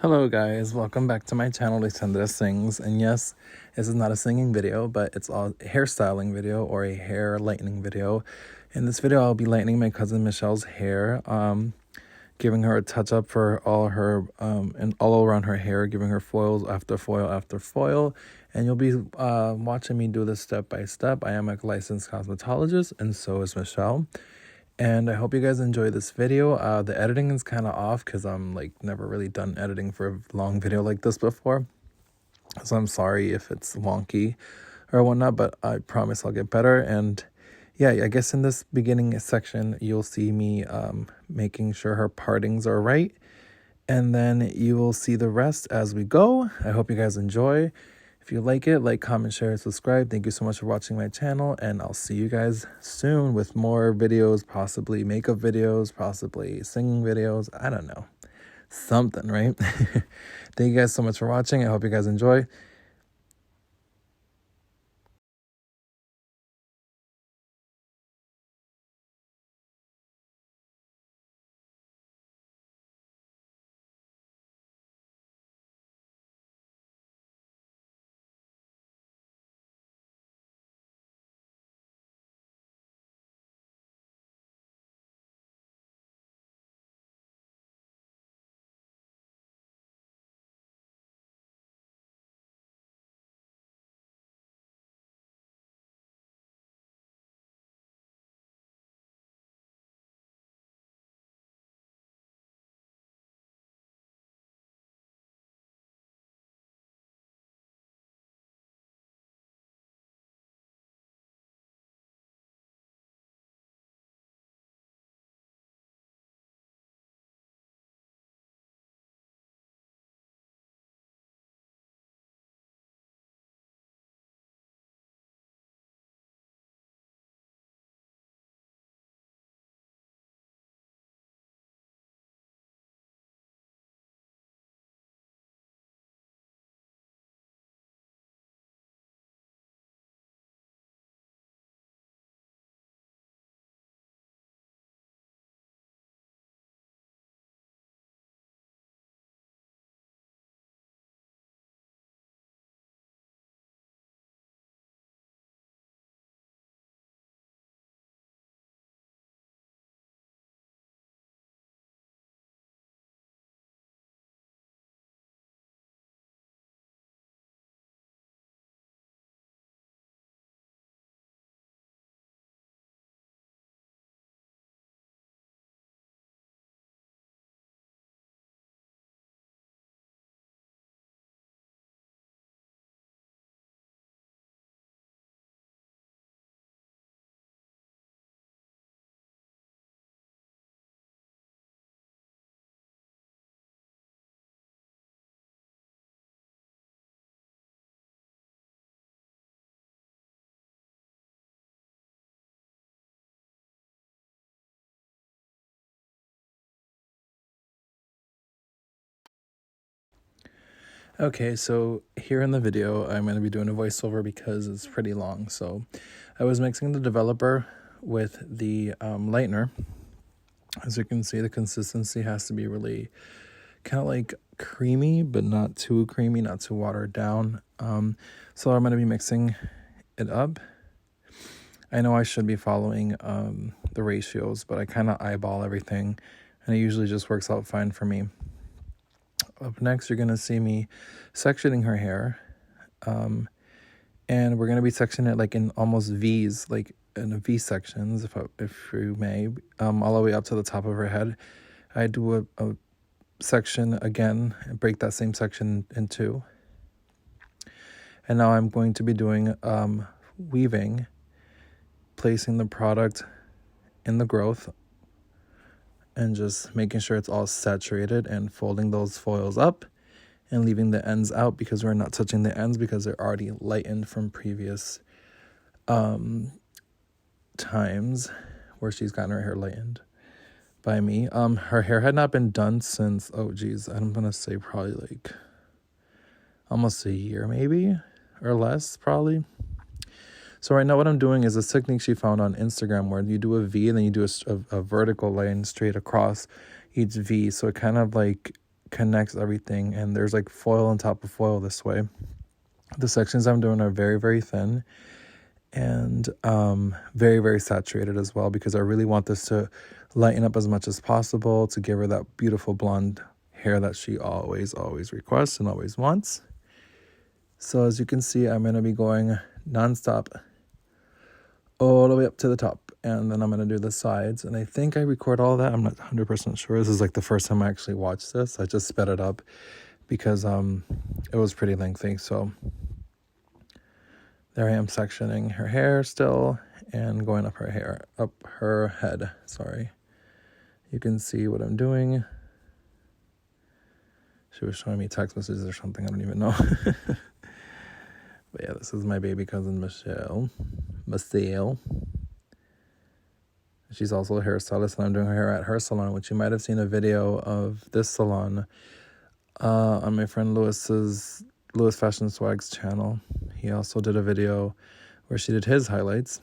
Hello guys, welcome back to my channel, Lighten Sings. And yes, this is not a singing video, but it's a hairstyling video or a hair lightening video. In this video, I'll be lightening my cousin Michelle's hair, giving her a touch up for all her, and all around her hair, giving her foils after foil after foil. And you'll be watching me do this step by step. I am a licensed cosmetologist, and so is Michelle. And I hope you guys enjoy this video. The editing is kind of off because I'm never really done editing for a long video like this before. So I'm sorry if it's wonky or whatnot, but I promise I'll get better. And yeah, I guess in this beginning section, you'll see me making sure her partings are right. And then you will see the rest as we go. I hope you guys enjoy. If you like it, like, comment, share, subscribe. Thank you so much for watching my channel, and I'll see you guys soon with more videos, possibly makeup videos, possibly singing videos. I don't know. Something, right? Thank you guys so much for watching. I hope you guys enjoy. Okay, so here in the video, I'm going to be doing a voiceover because it's pretty long. So I was mixing the developer with the lightener. As you can see, the consistency has to be really kind of like creamy, but not too creamy, not too watered down. So I'm going to be mixing it up. I know I should be following the ratios, but I kind of eyeball everything, and it usually just works out fine for me. Up next, you're going to see me sectioning her hair, and we're going to be sectioning it like in almost V's, like in V sections, if you may, all the way up to the top of her head. I do a section again and break that same section in two. And now I'm going to be doing weaving, placing the product in the growth and just making sure it's all saturated and folding those foils up and leaving the ends out because we're not touching the ends because they're already lightened from previous times where she's gotten her hair lightened by me. Her hair had not been done since, I'm gonna say probably like almost a year maybe or less probably. So right now what I'm doing is a technique she found on Instagram where you do a V and then you do a vertical line straight across each V. So it kind of connects everything, and there's like foil on top of foil this way. The sections I'm doing are very, very thin and very, very saturated as well, because I really want this to lighten up as much as possible to give her that beautiful blonde hair that she always requests and always wants. So as you can see, I'm going to be going nonstop all the way up to the top, and then I'm going to do the sides, and I think I record all that. I'm not 100% sure. This is like the first time I actually watched this. I just sped it up because it was pretty lengthy. So there I am sectioning her hair still and going up her head, sorry. You can see what I'm doing. She was showing me text messages or something, I don't even know. But yeah, this is my baby cousin, Michelle. She's also a hairstylist, and I'm doing her hair at her salon, which you might have seen a video of this salon on my friend Lewis Fashion Swag's channel. He also did a video where she did his highlights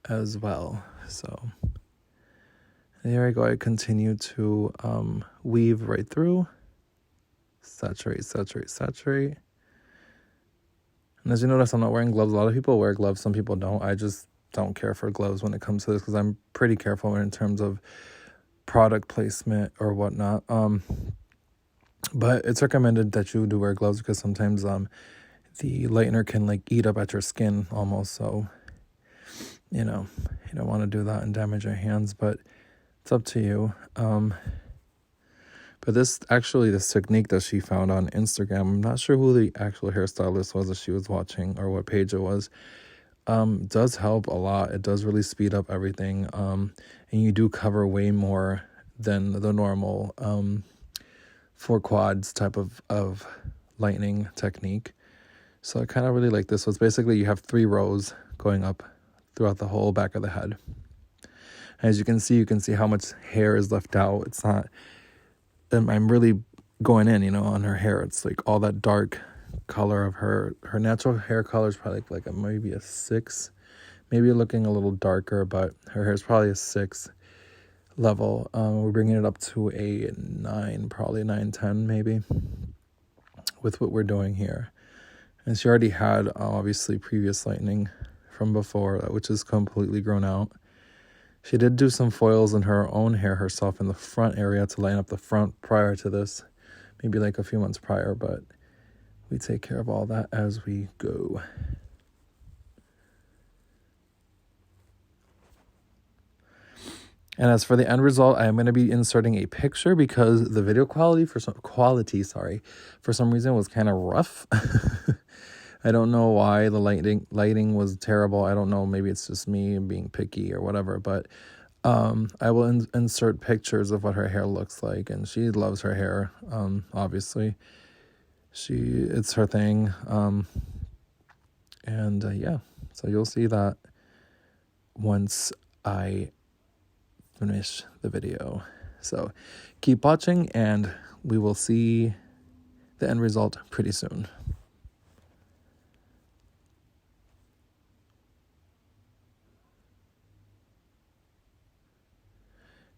as well. So there I go. I continue to weave right through, saturate. And as you notice, I'm not wearing gloves. A lot of people wear gloves, some people don't. I just don't care for gloves when it comes to this, because I'm pretty careful in terms of product placement or whatnot. But it's recommended that you do wear gloves, because sometimes the lightener can like eat up at your skin almost. So, you know, you don't want to do that and damage your hands, but it's up to you. But this technique that she found on Instagram, I'm not sure who the actual hairstylist was that she was watching or what page it was, does help a lot. It does really speed up everything. And you do cover way more than the normal 4 quads type of lightening technique. So I kind of really like this. So it's basically you have 3 rows going up throughout the whole back of the head. As you can see how much hair is left out. It's not, I'm really going in, on her hair. It's like all that dark color of her natural hair color is probably like maybe a 6, maybe looking a little darker, but her hair is probably a 6 level. We're bringing it up to a 9, probably 9, 10 maybe, with what we're doing here. And she already had obviously previous lightening from before, which is completely grown out. She did do some foils in her own hair herself in the front area to line up the front prior to this, maybe like a few months prior, but we take care of all that as we go. And as for the end result, I am going to be inserting a picture because the video quality for some reason was kind of rough. I don't know why the lighting was terrible. I don't know. Maybe it's just me being picky or whatever. But I will insert pictures of what her hair looks like. And she loves her hair, obviously. It's her thing. Yeah. So you'll see that once I finish the video. So keep watching, and we will see the end result pretty soon.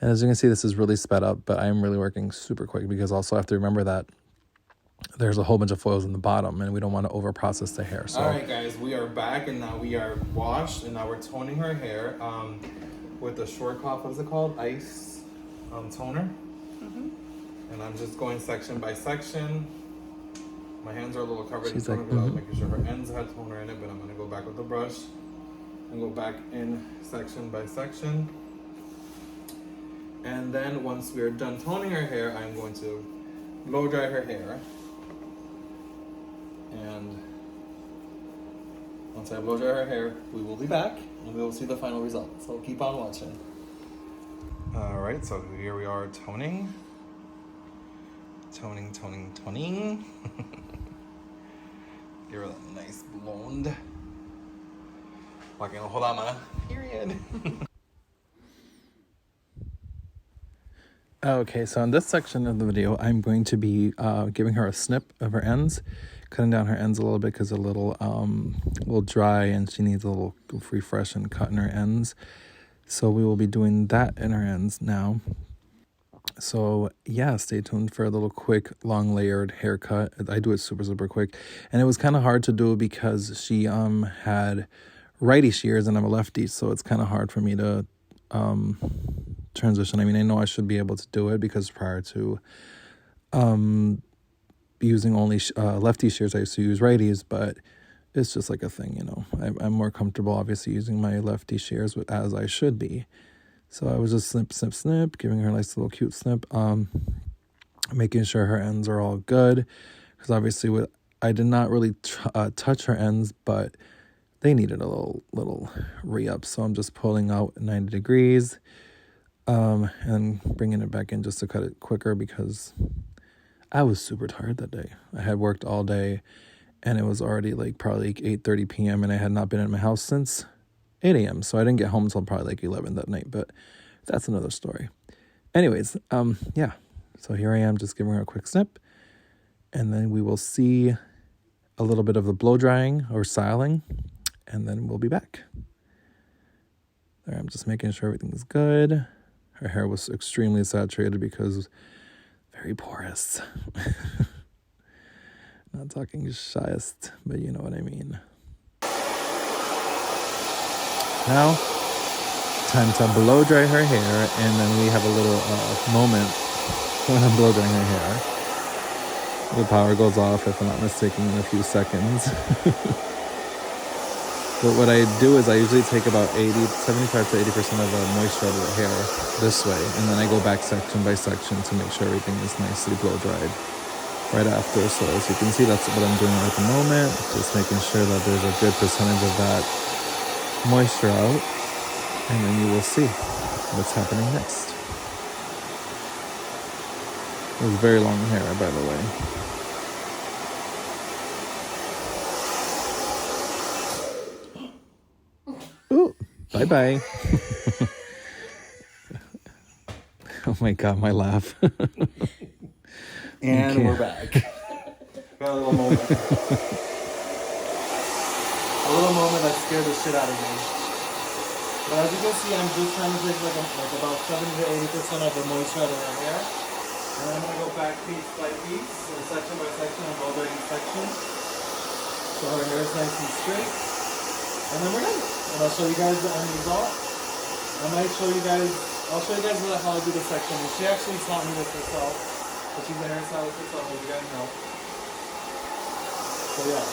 And as you can see, this is really sped up, but I'm really working super quick because also I have to remember that there's a whole bunch of foils in the bottom and we don't want to over process the hair. So. All right, guys, we are back, and now we are washed, and now we're toning her hair with the Schwarzkopf, what is it called? Ice toner. Mm-hmm. And I'm just going section by section. My hands are a little covered in toner because I was making sure her ends had toner in it, but I'm going to go back with the brush and go back in section by section. And then once we're done toning her hair, I'm going to blow dry her hair. And once I blow dry her hair, we will be back and we will see the final result. So keep on watching. All right, so here we are toning. Toning. Give her that nice blonde. Period. Okay, so in this section of the video, I'm going to be giving her a snip of her ends, cutting down her ends a little bit because a little dry and she needs a little refresh and cut in her ends. So we will be doing that in her ends now. So yeah, stay tuned for a little quick, long layered haircut. I do it super, super quick. And it was kind of hard to do because she had righty shears and I'm a lefty, so it's kind of hard for me to transition. I mean, I know I should be able to do it because prior to using only lefty shears, I used to use righties, but it's just like a thing, you know. I'm more comfortable, obviously, using my lefty shears as I should be. So I was just snip, snip, snip, giving her a nice little cute snip, making sure her ends are all good. Because obviously, I did not really touch her ends, but they needed a little re-up. So I'm just pulling out 90 degrees and bringing it back in just to cut it quicker because I was super tired that day. I had worked all day and it was already like probably 8:30 p.m. and I had not been in my house since 8 a.m. So I didn't get home until probably like 11 that night, but that's another story. Anyways, yeah. So here I am just giving her a quick snip and then we will see a little bit of the blow drying or styling and then we'll be back. There, I'm just making sure everything's good. Her hair was extremely saturated because very porous. Not talking shyest, but you know what I mean. Now, time to blow dry her hair, and then we have a little moment when I'm blow drying her hair. The power goes off, if I'm not mistaken, in a few seconds. But what I do is I usually take about 75 to 80% of the moisture out of the hair this way, and then I go back section by section to make sure everything is nicely blow dried right after. So as you can see, that's what I'm doing at the moment, just making sure that there's a good percentage of that moisture out, and then you will see what's happening next. It was very long hair, by the way. Ooh, bye-bye. Oh my God, my laugh. And we're back. Got a little moment. A little moment that scared the shit out of me. But as you can see, I'm just trying to take like about 70 to 80% of the moisture out of her hair. And then I'm going to go back piece by piece, or section by section, and blow dry each section. So her hair is nice and straight. And then we're done. And I'll show you guys the end result. I'll show you guys how I do the section. And she actually taught me this herself. But she's a hairstylist herself, as you guys know. So yeah.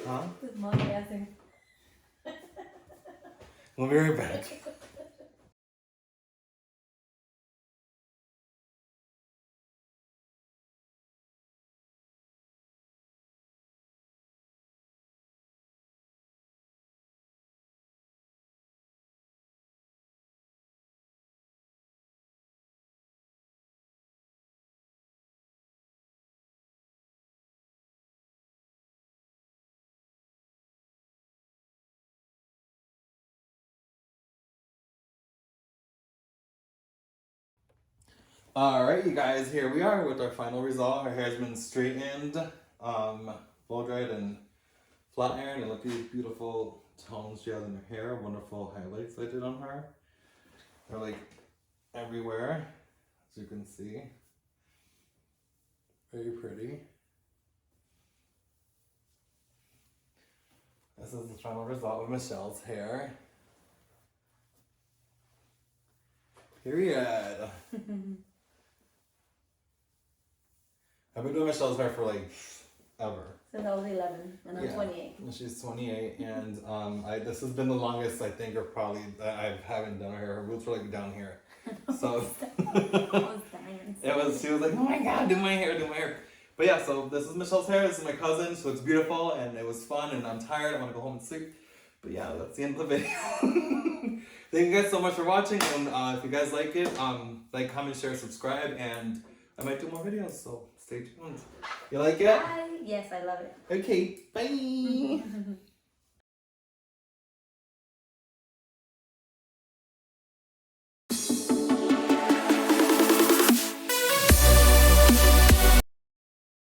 Huh? With mom dancing. We'll be right back. Alright, you guys, here we are with our final result. Her hair's been straightened, blow dried, and flat ironed. And look at these beautiful tones she has in her hair. Wonderful highlights I did on her. They're like everywhere, as you can see. Very pretty. This is the final result of Michelle's hair. Period. I've been doing Michelle's hair for like ever. Since I was 11 and I'm 28. And she's 28, and this has been the longest I think, or probably that I haven't done her hair. Her roots were like down here, so it was. She was like, "Oh my God, do my hair." But yeah, so this is Michelle's hair. This is my cousin. So it's beautiful, and it was fun. And I'm tired. I want to go home and sleep. But yeah, that's the end of the video. Thank you guys so much for watching, and if you guys like it, like, comment, share, subscribe, and I might do more videos. So stay tuned. You like it? Yes, I love it. Okay, bye.